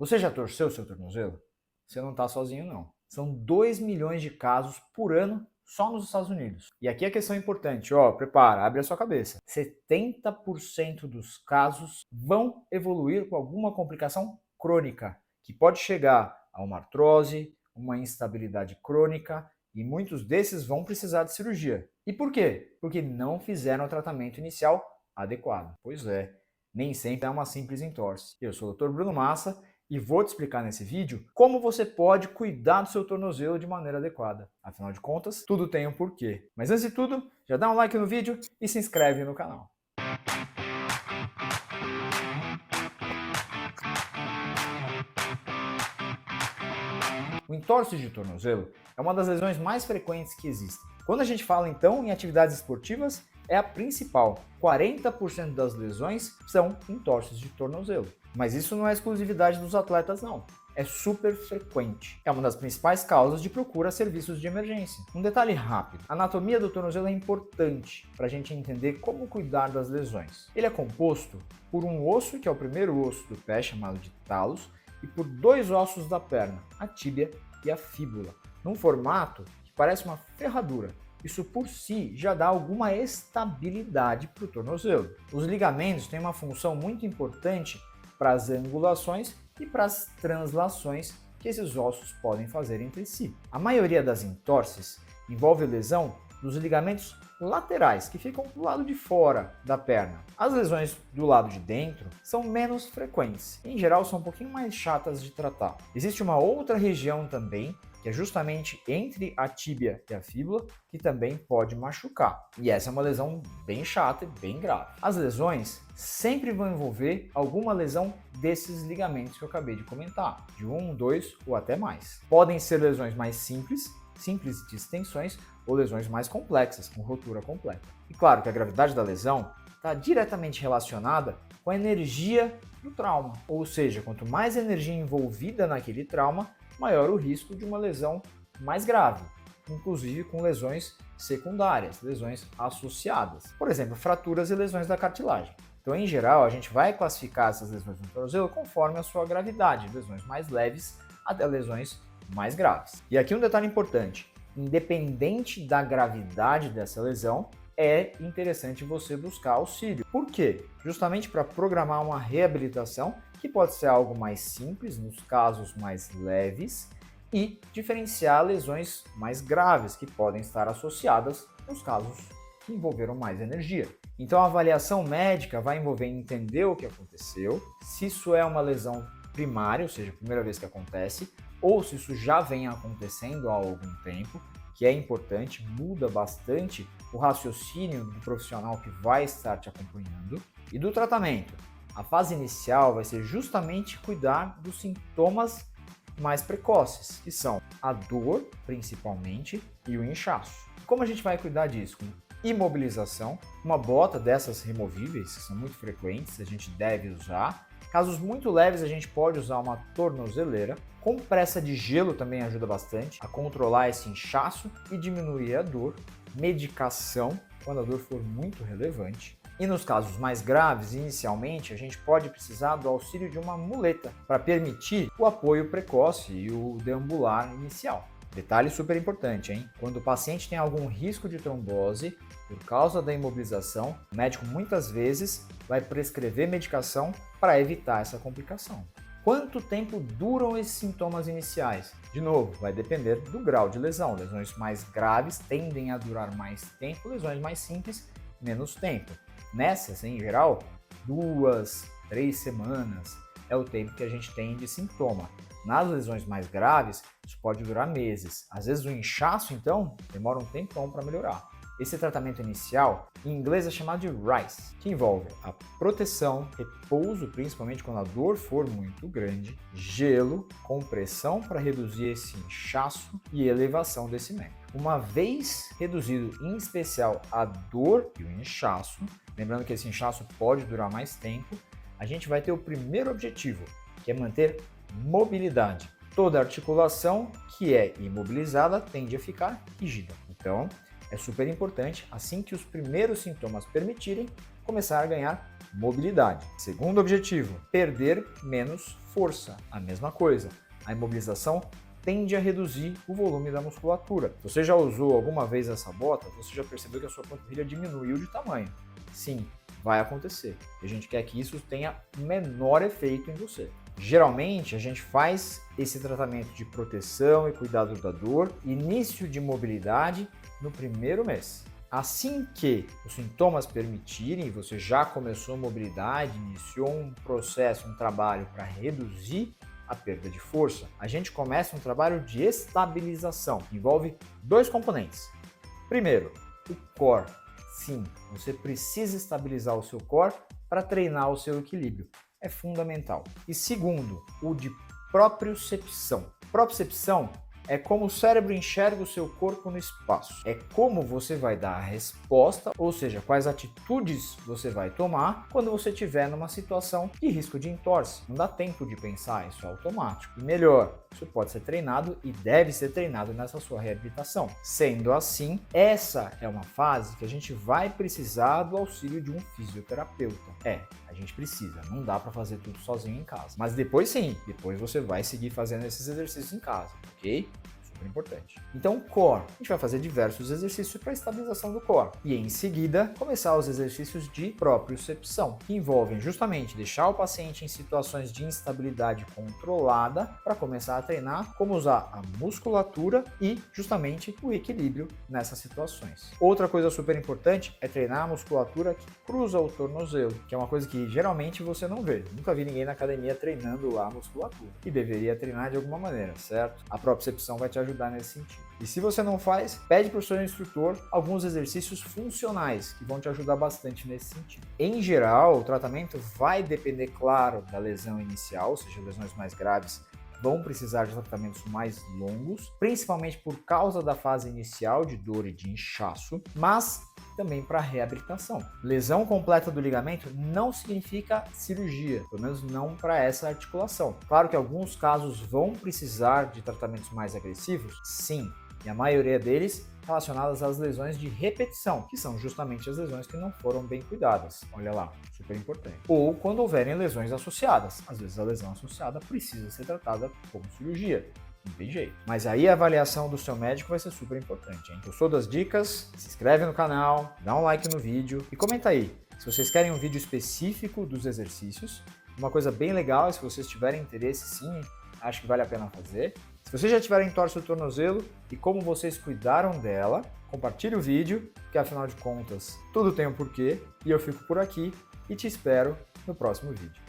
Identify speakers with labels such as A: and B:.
A: Você já torceu seu tornozelo? Você não está sozinho, não. São 2 milhões de casos por ano só nos Estados Unidos. E aqui a questão importante, prepara, abre a sua cabeça. 70% dos casos vão evoluir com alguma complicação crônica, que pode chegar a uma artrose, uma instabilidade crônica, e muitos desses vão precisar de cirurgia. E por quê? Porque não fizeram o tratamento inicial adequado. Pois é, nem sempre é uma simples entorse. Eu sou o Dr. Bruno Massa e vou te explicar nesse vídeo como você pode cuidar do seu tornozelo de maneira adequada. Afinal de contas, tudo tem um porquê. Mas antes de tudo, já dá um like no vídeo e se inscreve no canal. O entorse de tornozelo é uma das lesões mais frequentes que existem. Quando a gente fala então em atividades esportivas, é a principal. 40% das lesões são entorses de tornozelo. Mas isso não é exclusividade dos atletas, não. É super frequente. É uma das principais causas de procura a serviços de emergência. Um detalhe rápido: a anatomia do tornozelo é importante para a gente entender como cuidar das lesões. Ele é composto por um osso, que é o primeiro osso do pé, chamado de talos, e por dois ossos da perna, a tíbia e a fíbula, num formato que parece uma ferradura. Isso por si já dá alguma estabilidade para o tornozelo. Os ligamentos têm uma função muito importante para as angulações e para as translações que esses ossos podem fazer entre si. A maioria das entorses envolve lesão dos ligamentos laterais, que ficam do lado de fora da perna. As lesões do lado de dentro são menos frequentes. Em geral, são um pouquinho mais chatas de tratar. Existe uma outra região também, que é justamente entre a tíbia e a fíbula, que também pode machucar. E essa é uma lesão bem chata e bem grave. As lesões sempre vão envolver alguma lesão desses ligamentos que eu acabei de comentar, de 1, 2 ou até mais. Podem ser lesões mais simples distensões, ou lesões mais complexas, com rotura completa. E claro que a gravidade da lesão está diretamente relacionada com a energia do trauma, ou seja, quanto mais energia envolvida naquele trauma, maior o risco de uma lesão mais grave, inclusive com lesões secundárias, lesões associadas. Por exemplo, fraturas e lesões da cartilagem. Então, em geral, a gente vai classificar essas lesões no tornozelo conforme a sua gravidade, lesões mais leves até lesões mais graves. E aqui um detalhe importante: independente da gravidade dessa lesão, é interessante você buscar auxílio. Por quê? Justamente para programar uma reabilitação, que pode ser algo mais simples nos casos mais leves, e diferenciar lesões mais graves, que podem estar associadas nos casos que envolveram mais energia. Então a avaliação médica vai envolver entender o que aconteceu, se isso é uma lesão primária, ou seja, a primeira vez que acontece, ou se isso já vem acontecendo há algum tempo, que é importante, muda bastante o raciocínio do profissional que vai estar te acompanhando. E do tratamento, a fase inicial vai ser justamente cuidar dos sintomas mais precoces, que são a dor, principalmente, e o inchaço. Como a gente vai cuidar disso? Com imobilização, uma bota dessas removíveis, que são muito frequentes, a gente deve usar. Casos muito leves, a gente pode usar uma tornozeleira. Compressa de gelo também ajuda bastante a controlar esse inchaço e diminuir a dor. Medicação, quando a dor for muito relevante. E nos casos mais graves, inicialmente, a gente pode precisar do auxílio de uma muleta para permitir o apoio precoce e o deambular inicial. Detalhe super importante, hein? Quando o paciente tem algum risco de trombose por causa da imobilização, o médico muitas vezes vai prescrever medicação para evitar essa complicação. Quanto tempo duram esses sintomas iniciais? De novo, vai depender do grau de lesão. Lesões mais graves tendem a durar mais tempo, lesões mais simples, menos tempo. Nessas, em geral, 2, 3 semanas é o tempo que a gente tem de sintoma. Nas lesões mais graves, isso pode durar meses. Às vezes o inchaço, então, demora um tempão para melhorar. Esse tratamento inicial, em inglês, é chamado de RICE, que envolve a proteção, repouso, principalmente quando a dor for muito grande, gelo, compressão para reduzir esse inchaço e elevação desse membro. Uma vez reduzido, em especial, a dor e o inchaço, lembrando que esse inchaço pode durar mais tempo, a gente vai ter o primeiro objetivo, que é manter mobilidade. Toda articulação que é imobilizada tende a ficar rígida. Então, é super importante, assim que os primeiros sintomas permitirem, começar a ganhar mobilidade. Segundo objetivo, perder menos força. A mesma coisa. A imobilização tende a reduzir o volume da musculatura. Se você já usou alguma vez essa bota, você já percebeu que a sua panturrilha diminuiu de tamanho. Sim, vai acontecer. E a gente quer que isso tenha menor efeito em você. Geralmente, a gente faz esse tratamento de proteção e cuidado da dor, início de mobilidade no primeiro mês. Assim que os sintomas permitirem, você já começou mobilidade, iniciou um processo, um trabalho para reduzir a perda de força, a gente começa um trabalho de estabilização, que envolve dois componentes. Primeiro, o core. Sim, você precisa estabilizar o seu core para treinar o seu equilíbrio. É fundamental. E segundo, o de propriocepção. Propriocepção é como o cérebro enxerga o seu corpo no espaço. É como você vai dar a resposta, ou seja, quais atitudes você vai tomar quando você estiver numa situação de risco de entorse. Não dá tempo de pensar, isso é automático. E melhor, isso pode ser treinado e deve ser treinado nessa sua reabilitação. Sendo assim, essa é uma fase que a gente vai precisar do auxílio de um fisioterapeuta. A gente precisa, não dá para fazer tudo sozinho em casa. Mas depois sim, depois você vai seguir fazendo esses exercícios em casa, ok? Super importante. Então, core. A gente vai fazer diversos exercícios para estabilização do core. E em seguida, começar os exercícios de propriocepção, que envolvem justamente deixar o paciente em situações de instabilidade controlada para começar a treinar como usar a musculatura e justamente o equilíbrio nessas situações. Outra coisa super importante é treinar a musculatura que cruza o tornozelo, que é uma coisa que geralmente você não vê. Nunca vi ninguém na academia treinando lá a musculatura. E deveria treinar de alguma maneira, certo? A propriocepção vai te ajudar nesse sentido. E se você não faz, pede para o seu instrutor alguns exercícios funcionais que vão te ajudar bastante nesse sentido. Em geral, o tratamento vai depender, claro, da lesão inicial, ou seja, lesões mais graves vão precisar de tratamentos mais longos, principalmente por causa da fase inicial de dor e de inchaço, mas também para reabilitação. Lesão completa do ligamento não significa cirurgia, pelo menos não para essa articulação. Claro que alguns casos vão precisar de tratamentos mais agressivos, sim, e a maioria deles relacionadas às lesões de repetição, que são justamente as lesões que não foram bem cuidadas. Olha lá, super importante. Ou quando houverem lesões associadas. Às vezes a lesão associada precisa ser tratada como cirurgia. Não tem jeito. Mas aí a avaliação do seu médico vai ser super importante, hein? Gostou das dicas? Se inscreve no canal, dá um like no vídeo e comenta aí se vocês querem um vídeo específico dos exercícios. Uma coisa bem legal é se vocês tiverem interesse, sim, acho que vale a pena fazer. Se vocês já tiverem entorse do tornozelo e como vocês cuidaram dela, compartilhe o vídeo, que afinal de contas tudo tem um porquê. E eu fico por aqui e te espero no próximo vídeo.